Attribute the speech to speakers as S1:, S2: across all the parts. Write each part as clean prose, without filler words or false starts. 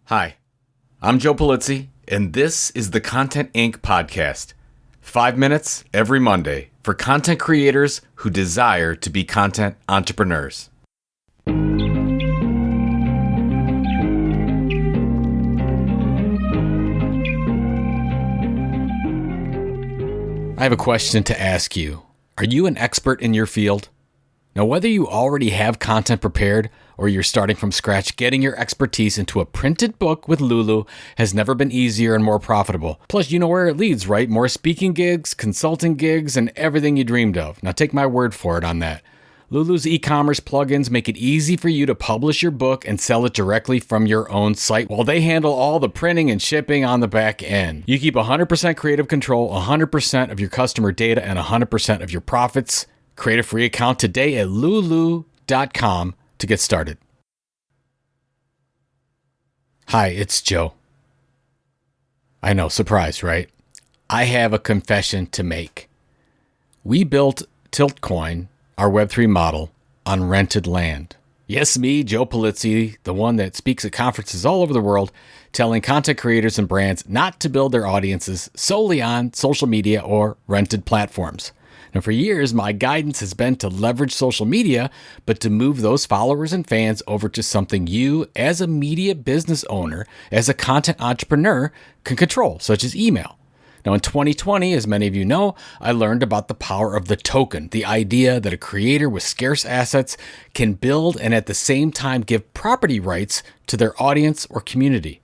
S1: Hi, I'm Joe Polizzi, and this is the Content Inc. podcast. 5 minutes every Monday for content creators who desire to be content entrepreneurs. I have a question to ask you. Are you an expert in your field? Now, whether you already have content prepared or you're starting from scratch, getting your expertise into a printed book with Lulu has never been easier and more profitable. Plus, you know where it leads, right? More speaking gigs, consulting gigs, and everything you dreamed of. Now, take my word for it on that. Lulu's e-commerce plugins make it easy for you to publish your book and sell it directly from your own site while they handle all the printing and shipping on the back end. You keep 100% creative control, 100% of your customer data, and 100% of your profits. Create a free account today at lulu.com to get started. Hi, it's Joe. I know, surprise, right? I have a confession to make. We built Tiltcoin, our Web3 model, on rented land. Yes, me, Joe Polizzi, the one that speaks at conferences all over the world, telling content creators and brands not to build their audiences solely on social media or rented platforms. Now, for years, my guidance has been to leverage social media, but to move those followers and fans over to something you, as a media business owner, as a content entrepreneur, can control, such as email. Now, in 2020, as many of you know, I learned about the power of the token, the idea that a creator with scarce assets can build and at the same time give property rights to their audience or community.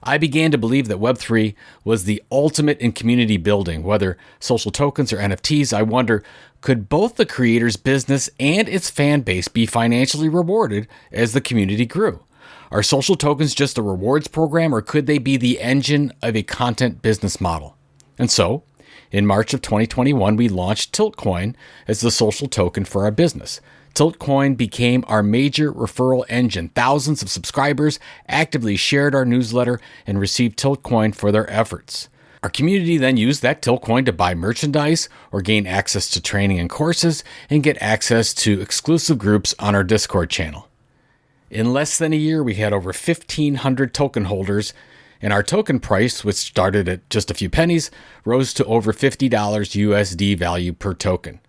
S1: I began to believe that Web3 was the ultimate in community building. Whether social tokens or NFTs, I wonder, could both the creator's business and its fan base be financially rewarded as the community grew? Are social tokens just a rewards program, or could they be the engine of a content business model? And so, in March of 2021, we launched Tiltcoin as the social token for our business. Tiltcoin became our major referral engine. Thousands of subscribers actively shared our newsletter and received Tiltcoin for their efforts. Our community then used that Tiltcoin to buy merchandise or gain access to training and courses and get access to exclusive groups on our Discord channel. In less than a year, we had over 1,500 token holders, and our token price, which started at just a few pennies, rose to over $50 USD value per token.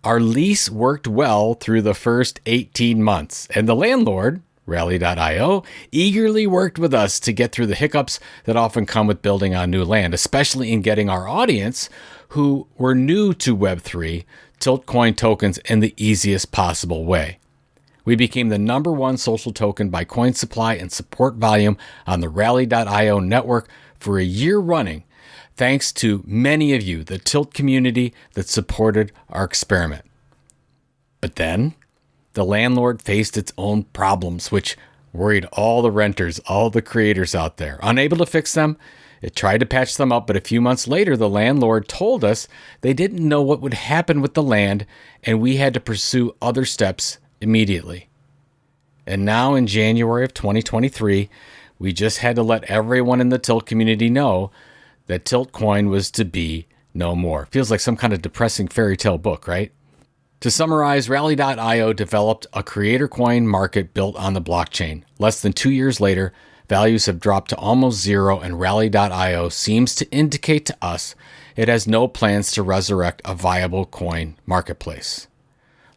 S1: Our lease worked well through the first 18 months, and the landlord, Rally.io, eagerly worked with us to get through the hiccups that often come with building on new land, especially in getting our audience, who were new to Web3, Tiltcoin tokens in the easiest possible way. We became the number one social token by coin supply and support volume on the Rally.io network for a year running, thanks to many of you, the Tilt community that supported our experiment. But then, the landlord faced its own problems, which worried all the renters, all the creators out there. Unable to fix them, it tried to patch them up, but a few months later, the landlord told us they didn't know what would happen with the land, and we had to pursue other steps immediately. And now in January of 2023, we just had to let everyone in the Tilt community know that Tiltcoin was to be no more. Feels like some kind of depressing fairy tale book, right? To summarize, Rally.io developed a creator coin market built on the blockchain. Less than 2 years later, values have dropped to almost zero, and Rally.io seems to indicate to us it has no plans to resurrect a viable coin marketplace.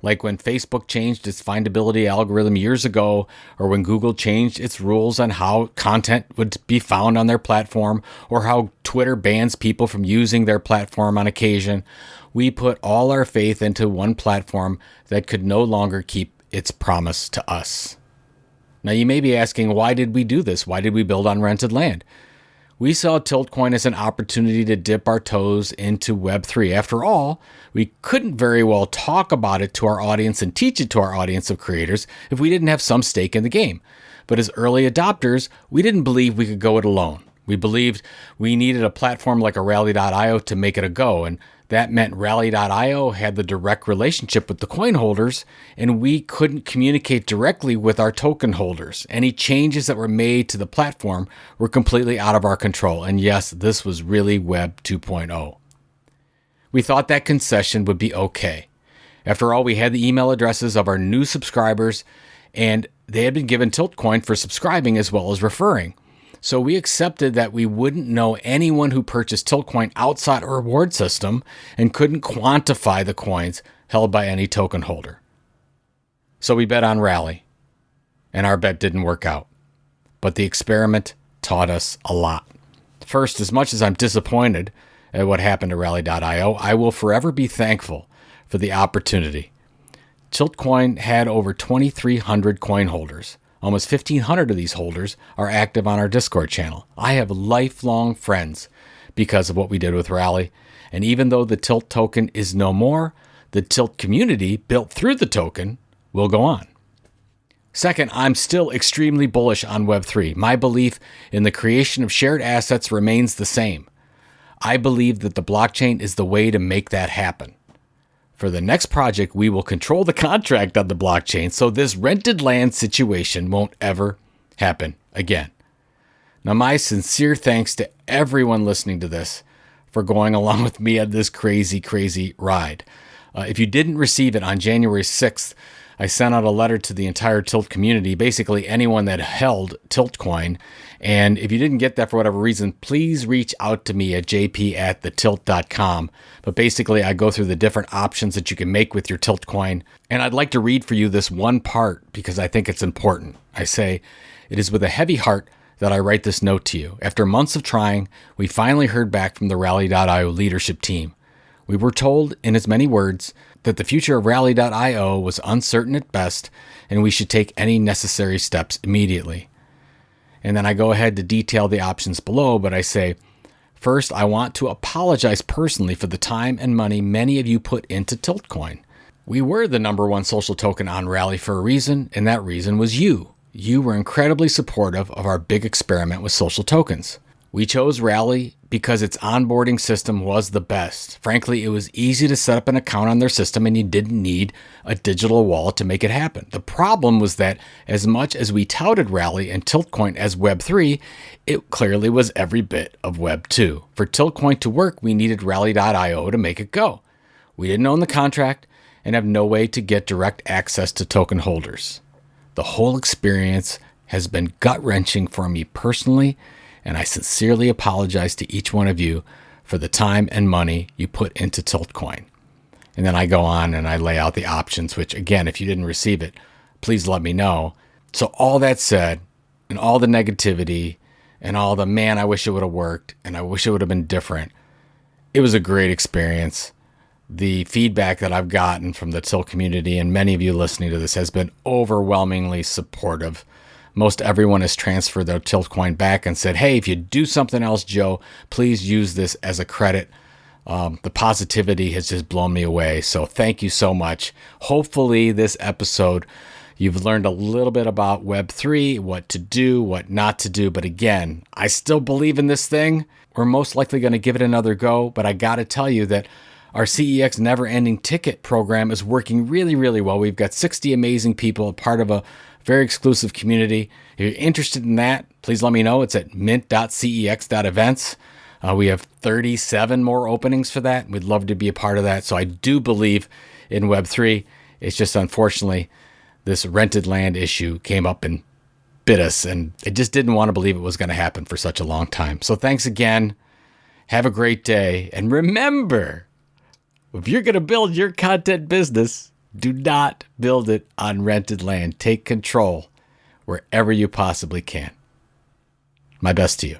S1: Like when Facebook changed its findability algorithm years ago, or when Google changed its rules on how content would be found on their platform, or how Twitter bans people from using their platform on occasion, we put all our faith into one platform that could no longer keep its promise to us. Now you may be asking, why did we do this? Why did we build on rented land? We saw Tiltcoin as an opportunity to dip our toes into Web3. After all, we couldn't very well talk about it to our audience and teach it to our audience of creators if we didn't have some stake in the game. But as early adopters, we didn't believe we could go it alone. We believed we needed a platform like a Rally.io to make it a go, and that meant Rally.io had the direct relationship with the coin holders, and we couldn't communicate directly with our token holders. Any changes that were made to the platform were completely out of our control. And yes, this was really Web 2.0. We thought that concession would be okay. After all, we had the email addresses of our new subscribers, and they had been given Tiltcoin for subscribing as well as referring. So we accepted that we wouldn't know anyone who purchased Tiltcoin outside a reward system and couldn't quantify the coins held by any token holder. So we bet on Rally, and our bet didn't work out. But the experiment taught us a lot. First, as much as I'm disappointed at what happened to Rally.io, I will forever be thankful for the opportunity. Tiltcoin had over 2,300 coin holders. Almost 1,500 of these holders are active on our Discord channel. I have lifelong friends because of what we did with Rally. And even though the Tilt token is no more, the Tilt community built through the token will go on. Second, I'm still extremely bullish on Web3. My belief in the creation of shared assets remains the same. I believe that the blockchain is the way to make that happen. For the next project, we will control the contract on the blockchain so this rented land situation won't ever happen again. Now, my sincere thanks to everyone listening to this for going along with me on this crazy, crazy ride. If you didn't receive it on January 6th, I sent out a letter to the entire Tilt community, basically anyone that held Tiltcoin. And if you didn't get that for whatever reason, please reach out to me at jp@thetilt.com. But basically, I go through the different options that you can make with your Tiltcoin. And I'd like to read for you this one part because I think it's important. I say, "It is with a heavy heart that I write this note to you. After months of trying, we finally heard back from the Rally.io leadership team. We were told, in as many words, that the future of Rally.io was uncertain at best, and we should take any necessary steps immediately." And then I go ahead to detail the options below, but I say, "First, I want to apologize personally for the time and money many of you put into Tiltcoin. We were the #1 social token on Rally for a reason, and that reason was you. You were incredibly supportive of our big experiment with social tokens. We chose Rally because its onboarding system was the best. Frankly, it was easy to set up an account on their system and you didn't need a digital wallet to make it happen. The problem was that as much as we touted Rally and Tiltcoin as Web3, it clearly was every bit of Web2. For Tiltcoin to work, we needed Rally.io to make it go. We didn't own the contract and have no way to get direct access to token holders. The whole experience has been gut-wrenching for me personally, and I sincerely apologize to each one of you for the time and money you put into Tiltcoin." And then I go on and I lay out the options, which again, if you didn't receive it, please let me know. So all that said, and all the negativity and all the, man, I wish it would have worked and I wish it would have been different, it was a great experience. The feedback that I've gotten from the Tilt community and many of you listening to this has been overwhelmingly supportive. Most everyone has transferred their Tiltcoin back and said, "Hey, if you do something else, Joe, please use this as a credit." The positivity has just blown me away. So thank you so much. Hopefully this episode, you've learned a little bit about Web3, what to do, what not to do. But again, I still believe in this thing. We're most likely going to give it another go. But I got to tell you that our CEX Never Ending Ticket program is working really, really well. We've got 60 amazing people, a part of a very exclusive community. If you're interested in that, please let me know. It's at mint.cex.events. We have 37 more openings for that. We'd love to be a part of that. So I do believe in Web3. It's just unfortunately this rented land issue came up and bit us, and I just didn't want to believe it was going to happen for such a long time. So thanks again. Have a great day. And remember, if you're going to build your content business, do not build it on rented land. Take control wherever you possibly can. My best to you.